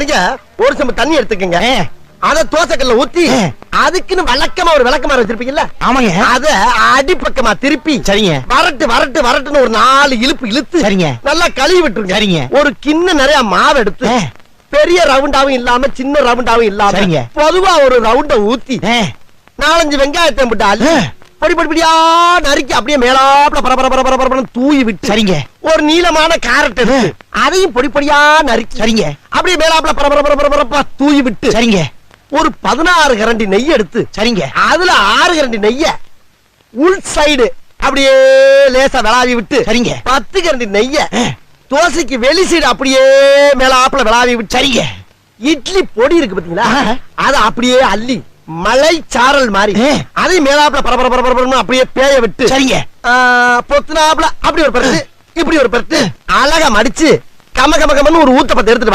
நீங்க ஒரு செம்பு தண்ணி எடுத்துக்கங்க. அத தோசைக்கல்ல ஊத்தி அதுக்குன்னு வழக்கமா ஒரு விளக்கமாறு வச்சிருப்பீங்கல்ல? ஆமாங்க. அத அடிப்பக்கமா திருப்பி சரிங்க வரட்டு வரட்டு வரட்டுன்னு ஒரு 4 இழுப்பு இழுத்து சரிங்க நல்லா கழுவி விட்டுருங்க. சரிங்க. ஒரு கிண்ண நிறைய மாவு எடுத்து பெரிய ரவுண்டாவும் இல்லாம சின்ன ரவுண்டாவும் இல்லாம சரிங்க பொதுவா ஒரு ரவுண்ட ஊத்தி 4-5 வெங்காயத்தை போட்டு அள்ளி பொடி பொடியா நறுக்கி அப்படியே மேலாப்ல பரபர தூவி விட்டு சரிங்க ஒரு நீளமான கேரட் எடுத்து அதையும் பொடி பொடியா நறுக்கி சரிங்க அப்படியே மேலாப்ல பரபர தூவி விட்டு சரிங்க ஒரு 16 கரண்டி நெய் எடுத்து சரிங்க அதுல 6 கரண்டி நெய்ய உள் சைடு அப்படியே லேசா விளாவி விட்டு சரிங்க 10 கரண்டி நெய்ய தோசைக்கு வெளி சைடு அப்படியே மேலாப்ல விளாவி விட்டு சரிங்க இட்லி பொடி இருக்கு பாத்தீங்களா அத அப்படியே அள்ளி மலை சாரல் மாதிரி அதை மேலாப்ல பரபர அப்படியே பேய விட்டு சரிங்க பொத்துனாப்ல அப்படி ஒரு பருத்து இப்படி ஒரு பருத்து அழகா மடிச்சு கம கம கமன்னு ஒரு ஊத்தப்பத்தை எடுத்துட்டு